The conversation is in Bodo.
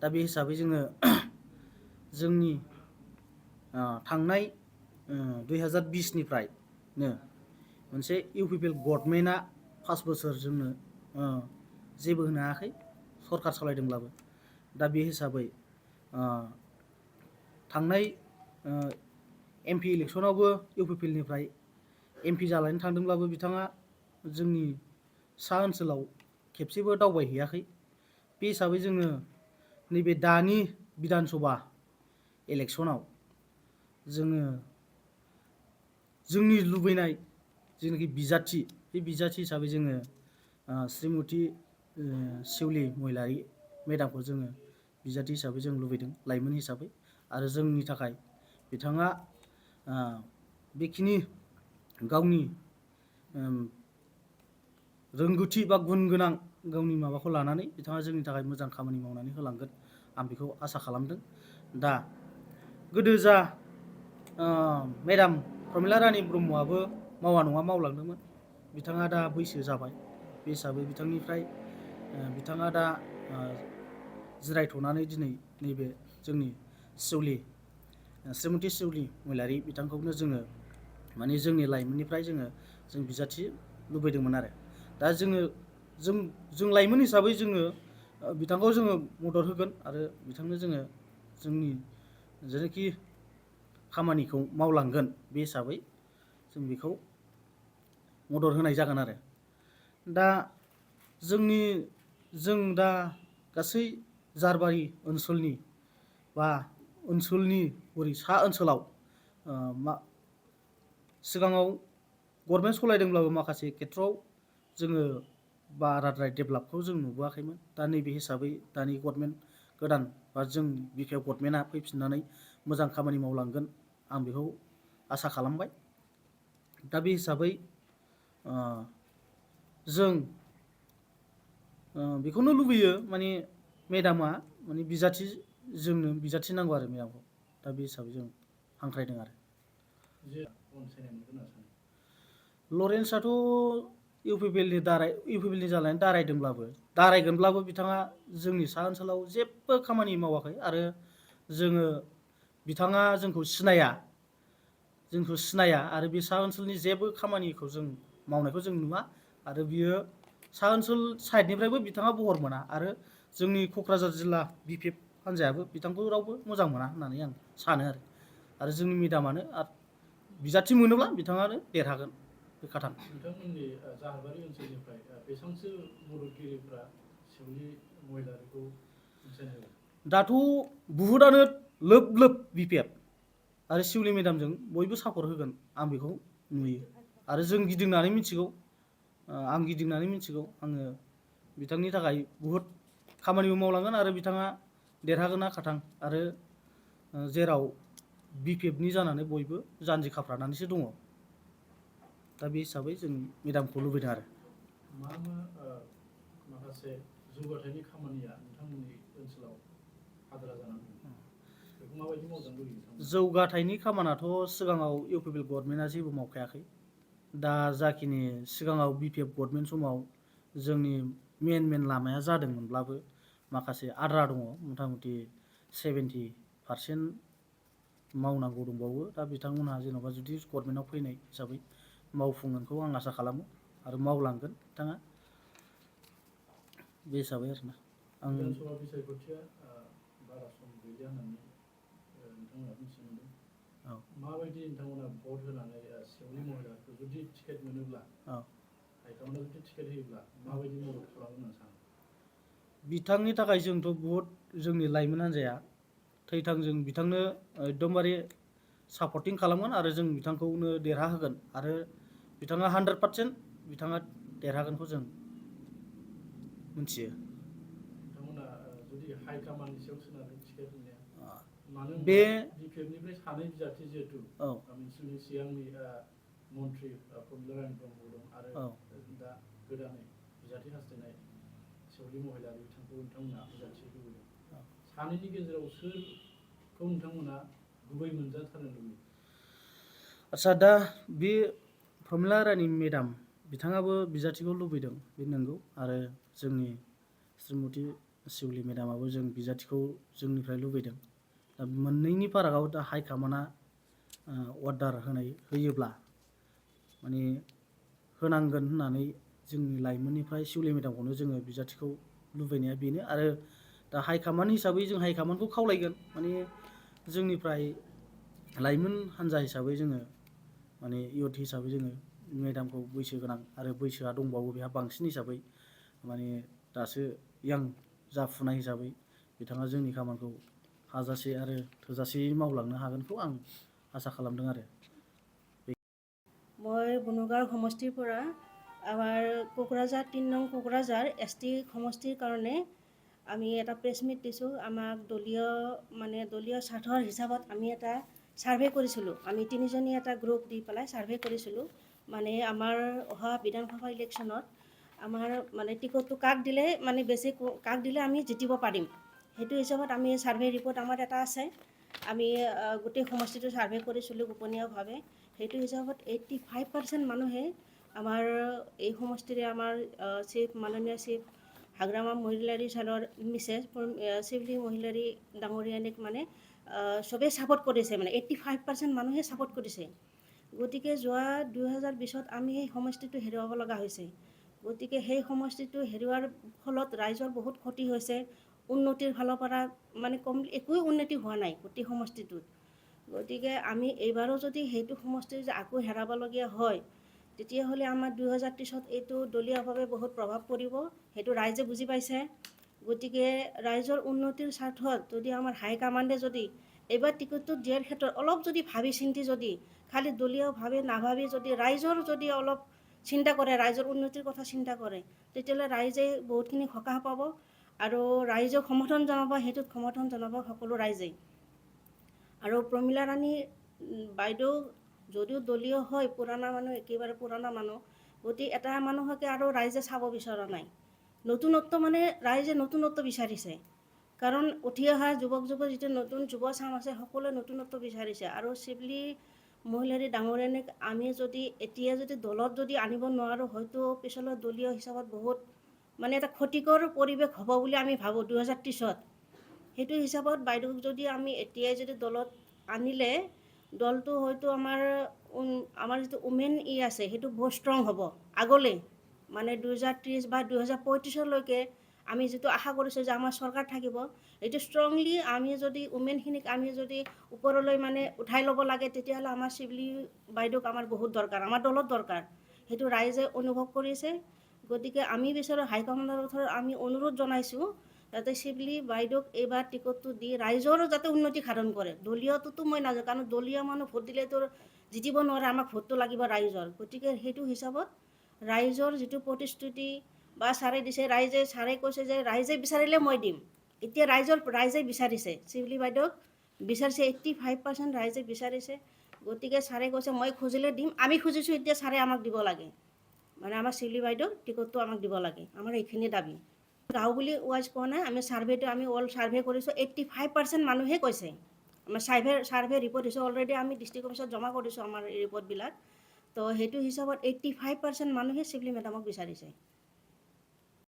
दा बे हिसाबै जोङो जोंनि थांनाय 2020निफ्रायनो मोनसे इउपिपिएल गभर्नमेन्टआ 5 बोसोर जोंनो जेबो होनो हायाखै सरकार सालायदोंब्लाबो। दा बे हिसाबै थांनाय एमपि इलेक्सनावबो इउपिपिएलनिफ्राय एमपि जालायनो थांदोंब्लाबो बिथाङा जोंनि सा ओनसोलाव खेबसेबो दावबायहैयाखै। बे हिसाबै जोङो नैबे दानि बिधान सभा इलेक्सनाव जोङो जोंनि लुबैनाय जेनाखि बिजाथि बे बिजाथि हिसाबै जोङो श्रीमती शिवली महिलारी मेडामखौ जोङो बिजाथि हिसाबै जों लुबैदों लाइमोन हिसाबै। आरो जोंनि थाखाय बिथाङा बेखिनि गावनि रोंगौथि बा गुन गोनां गावनि माबाखौ लानानै बिथाङा जोंनि थाखाय मोजां खामानि मावनानै होलांगोन आं बेखौ आसा खालामदों। दा गोदो जा मेडाम प्रमिला रानी ब्रह्मआबो मावा नङा मावलांदोंमोन। बिथाङा दा बैसो जाबाय। बे हिसाबै बिथांनिफ्राय बिथाङा दा जिरायथ'नानै दिनै नैबे जोंनि श्रीमती शिवली महिलारी बिथांखौनो जोङो माने जोंनि लाइमोननिफ्राय जों बिजाथि लुबैदोंमोन आरो। दा जों लाइमोन हिसाबै जोङो बिथांखौ जोङो मदद होगोन आरो बिथांनो जोङो जोंनि जेनाखि खामानिखौ मावलांगोन बे हिसाबै जों बेखौ मदद होनाय जागोन आरो। दा जों दा गासै जारबारि ओनसोलनि बा ओनसोलनि ओरै सा ओनसोलाव सिगाङाव गभर्नमेन्ट सलायदोंब्लाबो माखासे खेथ्रआव जोङो बाराद्राय डेभेलपखौ जों नुबोआखैमोन। दा नैबे हिसाबै दानि गभर्नमेन्ट गोदान बा जों बिपिएफ गभर्नमेन्टआ फैफिननानै मोजां खामानि मावलांगोन आं बेखौ आसा खालामबाय। दा बे हिसाबै जों बेखौनो लुबैयो माने मेडामा माने बिजाथि जोंनो बिजाथि नांगौ आरो मेडामखौ। दा बे हिसाबै जों हांख्रायदों आरो। लरेन्सआथ' इउपिपिएलनि जानानै दारायगोनब्लाबो बिथाङा जोंनि सा ओनसोलाव जेबो खामानि मावाखै आरो बिथाङा जोंखौ सिनाया आरो बे सा ओनसोलनि जेबो खामानिखौ जों मावनायखौ जों नुवा आरो बियो सा ओनसोल साइडनिफ्रायबो बिथाङा बहर मोना आरो जोंनि क'क्राझार जिल्ला बिपिएफ हान्जायाबो बिथांखौ रावबो मोजां मोना होननानै आं सानो आरो जोंनि मेडामानो बिजाथि मोनोब्ला बिथाङानो देरहागोन बे खोथा। नोंथांमोननि जाहारबारि ओनसोलनिफ्राय बेसेबांसो मददगिरिफ्रा शिवली महिलारीखौ अनसायनो होगोन? दाथ' बुहुदानो लोब बिपिएफ आरो शिवली मेडामजों बयबो सापर्ट होगोन आं बेखौ नुयो आरो जों गिदिंनानै मिथिगौ। आङो बिथांनि थाखाय बुहुद खामानिबो मावलांगोन आरो बिथाङा देरहागोना खाथां आरो जेराव बिपिएफनि जानानै बयबो जानजि खाफ्रानानैसो दङ। दा बे हिसाबै जों मेडामखौ लुबैदों आरो। माखासे जौगाथायनि खामानिया नोंथांमोननि ओनसोलाव आद्रा जानानै दं बेखौ माबायदि मावजानो लुबैयो? जौगाथायनि खामानियाथ' सिगाङाव इउपिपिएल गभर्नमेन्टआ जेबो मावखायाखै। दा जाखिनि सिगाङाव बिपिएफ गभर्नमेन्ट समाव जोंनि मेन लामाया जादोंमोनब्लाबो माखासे आद्रा दङ। मथा मथि 70% मावनांगौ दंबावो। दा बिथांमोनहा जेन'बा जुदि गभर्नमेन्टआव फैनाय हिसाबै मावफुंगोनखौ आं आसा खालामो आरो मावलांगोन बिथाङा बे हिसाबै आरोना। बिधानसभा बिसायख'थिया बारा सम गैलिया होननानै नोंथांमोना मिथिनो मोनदों। माबायदि नोंथांमोना भट होनानै शिवली महिलारीखौ जुदि टिकेट मोनोब्ला हाइकमान्डआ जुदि टिकेट होयोब्ला माबायदि मदद खालामगोन होनना सानो? बिथांनि थाखाय जोंथ' बुहुद जोंनि लाइमोन हान्जाया थैथां जों बिथांनो एकदमबारे सापर्टिं खालामगोन आरो जों बिथांखौनो देरहाहोगोन आरो बिथाङा 100% बिथाङा देरहागोनखौ जों मिथियो। नोंथांमोना जुदि हाइकमान्डनि सायाव सोनारो टिकेट होनाया मानो बे होनबा बिपिएफनिफ्राय सानै बिजाथि जिहेतु नोंसोरनि सिगांनि मन्त्रि प्रमिला रानी ब्रह्म दं आरो दा गोदानै बिजाथि हास्थायनाय शिवली महिलारी बिथांखौ नोंथांमोना बिजाथि लुबैदों। सानैनि गेजेराव सोरखौ नोंथांमोना गुबै मोनजाथारनो लुबैयो? आदसा दा बे प्रमिला रानी मेडाम बिथाङाबो बिजाथिखौ लुबैदों बे नंगौ आरो जोंनि श्रीमती शिवली मेडामाबो जों बिजाथिखौ जोंनिफ्राय लुबैदों। दा मोननैनि फारागाव दा हाइकामान्डआ अर्डार होयोब्ला माने होनांगोन होननानै जोंनि लाइमोननिफ्राय शिवली मेडामखौनो जोङो बिजाथिखौ लुबैनाया बेनो। आरो दा हाइकामान्ड हिसाबै जों हाइकामान्डखौ खावलायगोन माने जोंनिफ्राय लाइमोन हान्जा हिसाबै जोङो माने इउथ हिसाबै जोङो मेडामखौ बैसो गोनां आरो बैसोआ दंबावो बेहा बांसिन हिसाबै माने दासो यां जाफुनाय हिसाबै बिथाङा जोंनि खामानिखौ हाजासे आरो थोजासेयै मावलांनो हागोनखौ आं आसा खालामदों आरो। মই বনুগাঁও সমষ্টিৰ পৰা আমাৰ কোকৰাঝাৰ ৩ নং কোকৰাঝাৰ ST সমষ্টিৰ কাৰণে আমি এটা প্ৰেছ মিট দিছোঁ। আমাক দলীয় স্বাৰ্থৰ হিচাপত আমি এটা ছাৰ্ভে কৰিছিলোঁ। আমি 3জনী এটা গ্ৰুপ দি পেলাই ছাৰ্ভে কৰিছিলোঁ। মানে আমাৰ অহা বিধানসভা ইলেকশ্যনত আমাৰ মানে টিকটটো কাক দিলে মানে বেছি কাক দিলে আমি জিতিব পাৰিম, সেইটো হিচাপত আমি ছাৰ্ভে ৰিপৰ্ট আমাৰ এটা আছে। আমি গোটেই সমষ্টিটো ছাৰ্ভে কৰিছিলোঁ গোপনীয়ভাৱে। সেইটো হিচাপত 85% মানুহে আমাৰ এই সমষ্টিৰে আমাৰ মাননীয় চিফ হাগ্ৰামা মহিলাৰী ছাৰৰ মিছেছ শিৱলী মহিলাৰী ডাঙৰীয়ানীক মানে চবেই ছাপোৰ্ট কৰিছে, মানে 85% মানুহে ছাপোৰ্ট কৰিছে। গতিকে যোৱা 2020ত আমি সেই সমষ্টিটো হেৰুৱাব লগা হৈছে। গতিকে সেই সমষ্টিটো হেৰুৱাৰ ফলত ৰাইজৰ বহুত ক্ষতি হৈছে। উন্নতিৰ ফালৰ পৰা মানে একোৱেই উন্নতি হোৱা নাই গোটেই সমষ্টিটোত। গতিকে আমি এইবাৰো যদি সেইটো সমষ্টি আকৌ হেৰাবলগীয়া হয় তেতিয়াহ'লে আমাৰ 2030ত এইটো দলীয়ভাৱে বহুত প্ৰভাৱ পৰিব, সেইটো ৰাইজে বুজি পাইছে। গতিকে ৰাইজৰ উন্নতিৰ স্বাৰ্থত যদি আমাৰ হাইকামাণ্ডে যদি এইবাৰ টিকটটো দিয়াৰ ক্ষেত্ৰত অলপ যদি ভাবি চিন্তি যদি খালি দলীয়ভাৱে নাভাবি যদি ৰাইজৰ যদি অলপ চিন্তা কৰে, ৰাইজৰ উন্নতিৰ কথা চিন্তা কৰে, তেতিয়াহ'লে ৰাইজে বহুতখিনি সকাহ পাব আৰু ৰাইজক সমৰ্থন জনাব, সেইটোত সমৰ্থন জনাব সকলো ৰাইজেই। আৰু প্ৰমীলা ৰাণী বাইদেউ যদিও দলীয় হয়, পুৰণা মানুহ, একেবাৰে পুৰণা মানুহ, গতিকে এটা মানুহকে আৰু ৰাইজে চাব বিচৰা নাই। নতুনত্ব মানে ৰাইজে নতুনত্ব বিচাৰিছে, কাৰণ উঠি অহা যুৱক যুৱতী যিটো নতুন যুৱ চাম আছে সকলোৱে নতুনত্ব বিচাৰিছে। আৰু শিৱলী মহিলাৰী ডাঙৰীয়ানীক আমি যদি এতিয়া যদি দলত যদি আনিব নোৱাৰোঁ, হয়তো পিছলৈ দলীয় হিচাপত বহুত মানে এটা ক্ষতিকৰ পৰিৱেশ হ'ব বুলি আমি ভাবোঁ 2030ত। সেইটো হিচাপত বাইদেউক যদি আমি এতিয়াই যদি দলত আনিলে দলটো হয়তো আমাৰ যিটো উমেন আছে সেইটো বহুত ষ্ট্ৰং হ'ব আগলৈ, মানে 2030 বা 2035লৈকে আমি যিটো আশা কৰিছোঁ যে আমাৰ চৰকাৰ থাকিব, এইটো ষ্ট্ৰংলি আমি যদি উমেনখিনিক আমি যদি ওপৰলৈ মানে উঠাই ল'ব লাগে, তেতিয়াহ'লে আমাৰ শিৱলী বাইদেউক আমাৰ বহুত দৰকাৰ, আমাৰ দলত দৰকাৰ। সেইটো ৰাইজে অনুভৱ কৰিছে। গতিকে আমি বিচাৰোঁ হাইকমাণ্ডৰ ওচৰত আমি অনুৰোধ জনাইছোঁ যাতে শিৱলী বাইদেউক এইবাৰ টিকটটো দি ৰাইজৰো যাতে উন্নতি সাধন কৰে। দলীয়টোতো মই নাজানো, কাৰণ দলীয় মানুহ ভোট দিলেতো জিতিব নোৱাৰে, আমাক ভোটটো লাগিব ৰাইজৰ। গতিকে সেইটো হিচাপত ৰাইজৰ যিটো প্ৰতিশ্ৰুতি বা ছাৰে দিছে, ছাৰে কৈছে যে ৰাইজে বিচাৰিলে মই দিম। এতিয়া ৰাইজে বিচাৰিছে, শিৱলী বাইদেউক বিচাৰিছে, 85% ৰাইজে বিচাৰিছে। গতিকে ছাৰে কৈছে মই খুজিলে দিম, আমি খুজিছোঁ এতিয়া ছাৰে আমাক দিব লাগে, মানে আমাৰ শিৱলী বাইদেউক টিকটটো আমাক দিব লাগে, আমাৰ এইখিনি দাবী। গাঁও বুলি ৱাইজ কোৱা নাই, আমি অল ছাৰ্ভে কৰিছোঁ, 85% মানুহে কৈছে। আমাৰ ছাৰ্ভে ৰিপৰ্ট হৈছে, অলৰেডি আমি ডিষ্ট্ৰিক্ট অফিচত জমা কৰিছোঁ আমাৰ এই ৰিপৰ্টবিলাক। তো সেইটো হিচাপত 85% মানুহে শিৱলী মেডামক বিচাৰিছে।